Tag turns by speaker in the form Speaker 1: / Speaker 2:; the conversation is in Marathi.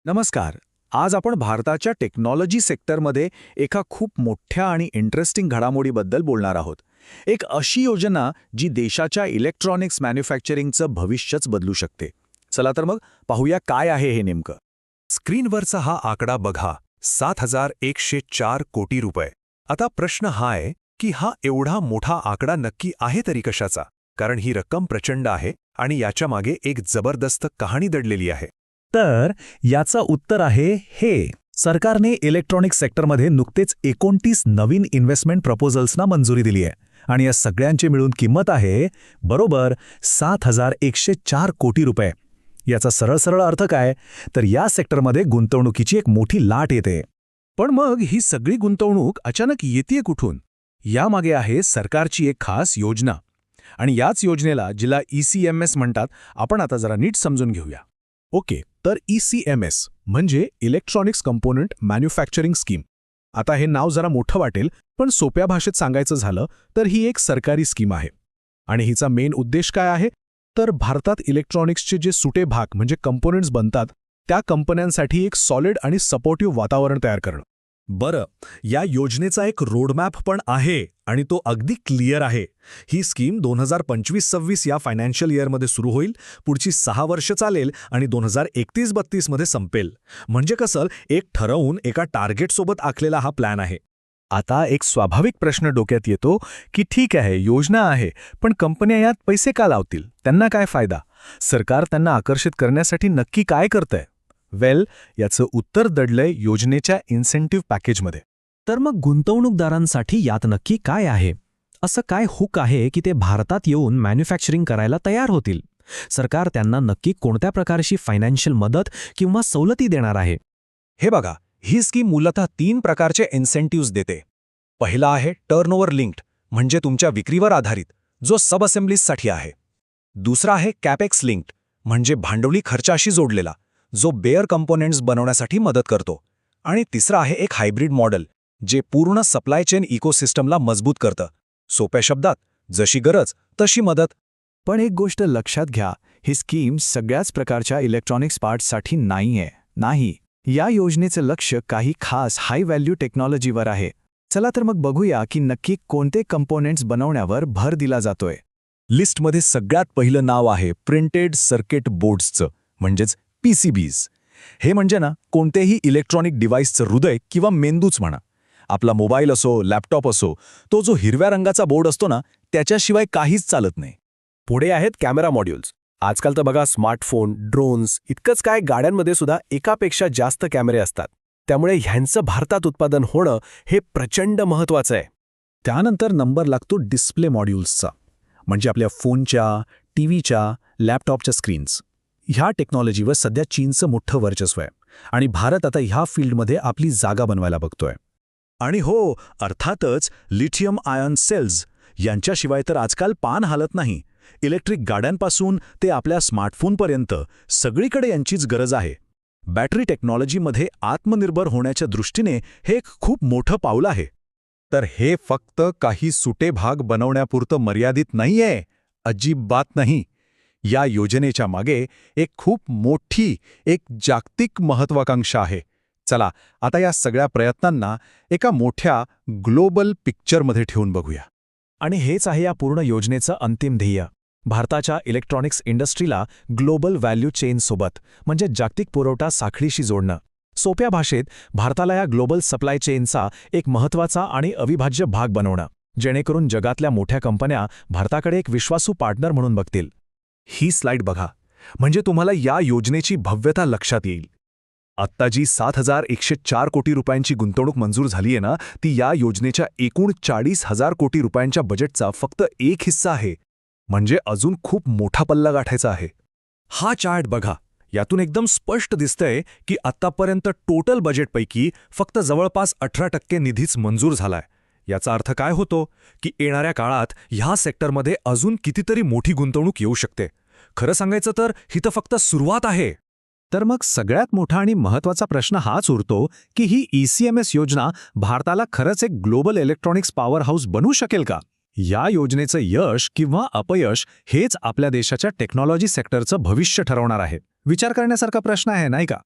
Speaker 1: नमस्कार. आज आपण भारताच्या टेक्नॉलॉजी सेक्टरमध्ये एका खूप मोठ्या आणि इंटरेस्टिंग घडामोडीबद्दल बोलणार आहोत. एक अशी योजना जी देशाच्या इलेक्ट्रॉनिक्स मॅन्युफॅक्चरिंगचं भविष्यच बदलू शकते. चला तर मग पाहूया काय आहे हे नेमकं.
Speaker 2: स्क्रीनवरचा हा आकडा बघा, 7,104 कोटी रुपये. आता प्रश्न हा आहे की हा एवढा मोठा आकडा नक्की आहे तरी कशाचा? कारण ही रक्कम प्रचंड आहे आणि याच्या मागे एक जबरदस्त कहाणी दडलेली आहे.
Speaker 3: तर याचं उत्तर आहे हे. सरकारने इलेक्ट्रॉनिक्स सेक्टरमध्ये नुकतेच 29 नवीन इन्व्हेस्टमेंट प्रपोजल्सना मंजुरी दिली आहे आणि या सगळ्यांची मिळून किंमत आहे बरोबर 7,104 कोटी रुपये. याचा सरळ अर्थ काय, तर या सेक्टरमध्ये गुंतवणुकीची एक मोठी लाट येते.
Speaker 4: पण मग ही सगळी गुंतवणूक अचानक येतेय कुठून? यामागे आहे सरकारची एक खास योजना. आणि याच योजनेला, जिला ECMS म्हणतात, आपण आता जरा नीट समजून घेऊया. ओके, तर ECMS म्हणजे इलेक्ट्रॉनिक्स कंपोनेंट मॅन्युफॅक्चरिंग स्कीम. आता हे नाव जरा मोठं वाटेल, पण सोप्या भाषेत सांगायचं झालं तर ही एक सरकारी स्कीम आहे. आणि हिचा मेन उद्देश काय आहे, तर भारतात इलेक्ट्रॉनिक्सचे जे सुटे भाग म्हणजे कंपोनेंट्स बनतात, त्या कंपन्यांसाठी एक सॉलिड आणि सपोर्टिव्ह वातावरण तयार करणं.
Speaker 2: बरं, या योजनेचा एक रोडमॅप पण आहे आणि तो अगदी क्लिअर आहे. ही स्कीम 2025-26 या फायनान्शियल इयरमध्ये सुरू होईल, पुढची 6 वर्ष चालेल आणि 2031-32 मध्ये संपेल. म्हणजे कसं, एक ठरवून एका टार्गेटसोबत आखलेला हा प्लॅन आहे.
Speaker 3: आता एक स्वाभाविक प्रश्न डोक्यात येतो की ठीक आहे, योजना आहे, पण कंपन्या यात पैसे का लावतील? त्यांना काय फायदा? सरकार त्यांना आकर्षित करण्यासाठी नक्की काय करतंय? याचं उत्तर दडलंय योजनेच्या इन्सेंटिव्ह पॅकेजमध्ये. तर मग गुंतवणूकदारांसाठी यात नक्की काय आहे? असं काय हुक आहे की ते भारतात येऊन मॅन्युफॅक्चरिंग करायला तयार होतील? सरकार त्यांना नक्की कोणत्या प्रकारची फायनान्शियल मदत किंवा सवलती देणार आहे?
Speaker 2: हे बघा, ही स्कीम मूलतः 3 प्रकारचे इन्सेंटिव्ह्ज देते. पहिला आहे टर्नओव्हर लिंक्ड, म्हणजे तुमच्या विक्रीवर आधारित, जो सब असेंब्लीजसाठी आहे. दुसरा आहे कॅपेक्स लिंक्ड, म्हणजे भांडवली खर्चाशी जोडलेला, जो बेअर कंपोनेंट्स बनवण्यासाठी मदत करतो. आणि तिसरा आहे एक हायब्रिड मॉडेल, जे पूर्ण सप्लाय चेन इकोसिस्टमला मजबूत करतं. सोप्या शब्दात, जशी गरज तशी मदत.
Speaker 1: पण एक गोष्ट लक्षात घ्या, ही स्कीम सगळ्याच प्रकारच्या इलेक्ट्रॉनिक्स पार्ट्ससाठी नाहीये. नाही, या योजनेचं लक्ष काही खास हाय व्हॅल्यू टेक्नॉलॉजीवर आहे. चला तर मग बघूया की नक्की कोणते कंपोनेंट्स बनवण्यावर भर दिला जातोय.
Speaker 2: लिस्टमध्ये सगळ्यात पहिलं नाव आहे प्रिंटेड सर्किट बोर्ड्सचं, म्हणजेच PCBs. हे म्हणजे कोणतेही इलेक्ट्रॉनिक डिव्हाइसचं हृदय किंवा मेंदूच म्हणा. आपला मोबाईल असो, लॅपटॉप असो, तो जो हिरव्या रंगाचा बोर्ड असतो त्याच्याशिवाय काहीच चालत नाही.
Speaker 4: पुढे आहेत कॅमेरा मॉड्यूल्स. आजकाल तर बघा, स्मार्टफोन, ड्रोन्स, इतकंच काय गाड्यांमध्ये सुद्धा एकापेक्षा जास्त कॅमेरे असतात. त्यामुळे ह्यांचं भारतात उत्पादन होणं हे प्रचंड महत्त्वाचं आहे.
Speaker 1: त्यानंतर नंबर लागतो डिस्प्ले मॉड्यूल्सचा, म्हणजे आपल्या फोनच्या, टीव्हीच्या, लॅपटॉपच्या स्क्रीन्स. ह्या टेक्नॉलॉजीवर सध्या चीनचं मोठं वर्चस्व आहे आणि भारत आता ह्या फील्डमध्ये आपली जागा बनवायला बघतोय.
Speaker 2: आणि हो, अर्थातच लिथियम आयन सेल्स यांच्याशिवाय तर आजकाल पान हालत नाही. इलेक्ट्रिक गाड्यांपासून ते आपल्या स्मार्टफोनपर्यंत सगळीकडे यांचीच गरज आहे. बॅटरी टेक्नॉलॉजीमध्ये आत्मनिर्भर होण्याच्या दृष्टीने हे एक खूप मोठं पाऊल आहे. तर हे फक्त काही सुटे भाग बनवण्यापुरतं मर्यादित नाहीये, अजिबात नाही. या योजनेच्या मागे एक खूप मोठी, एक जागतिक महत्वाकांक्षा आहे. चला आता या सगळ्या प्रयत्नांना एका मोठ्या ग्लोबल पिक्चरमध्ये ठेवून बघूया.
Speaker 3: आणि हेच आहे या पूर्ण योजनेचं अंतिम ध्येय. भारताच्या इलेक्ट्रॉनिक्स इंडस्ट्रीला ग्लोबल व्हॅल्यू चेनसोबत, म्हणजे जागतिक पुरवठा साखळीशी जोडणं. सोप्या भाषेत, भारताला या ग्लोबल सप्लाय चेनचा एक महत्त्वाचा आणि अविभाज्य भाग बनवणं, जेणेकरून जगातल्या मोठ्या कंपन्या भारताकडे एक विश्वासू पार्टनर म्हणून बघतील.
Speaker 2: ही स्लाइड बघा, म्हणजे तुम्हाला या योजनेची भव्यता लक्षात येईल. आत्ता जी 7,104 कोटी रुपयांची गुंतवणूक मंजूर झालीये ती या योजनेच्या एकूण 40,000 कोटी रुपयांच्या बजेटचा फक्त एक हिस्सा आहे. म्हणजे अजून खूप मोठा पल्ला गाठायचा आहे. हा चार्ट बघा, यातून एकदम स्पष्ट दिसतंय की आत्तापर्यंत टोटल बजेटपैकी फक्त जवळपास 18% निधीच मंजूर झालाय. याचा अर्थ काय होतो की येणाऱ्या काळात ह्या सेक्टरमध्ये अजून कितीतरी मोठी गुंतवणूक येऊ शकते. खरं सांगायचं तर ही तर फक्त सुरुवात आहे.
Speaker 3: तर मग सगळ्यात मोठा आणि महत्त्वाचा प्रश्न हाच उरतो की ही ECMS योजना भारताला खरंच एक ग्लोबल इलेक्ट्रॉनिक्स पॉवर हाऊस बनवू शकेल का? या योजनेचं यश किंवा अपयश हेच आपल्या देशाच्या टेक्नॉलॉजी सेक्टरचं भविष्य ठरवणार आहे. विचार करण्यासारखा प्रश्न आहे, नाही का?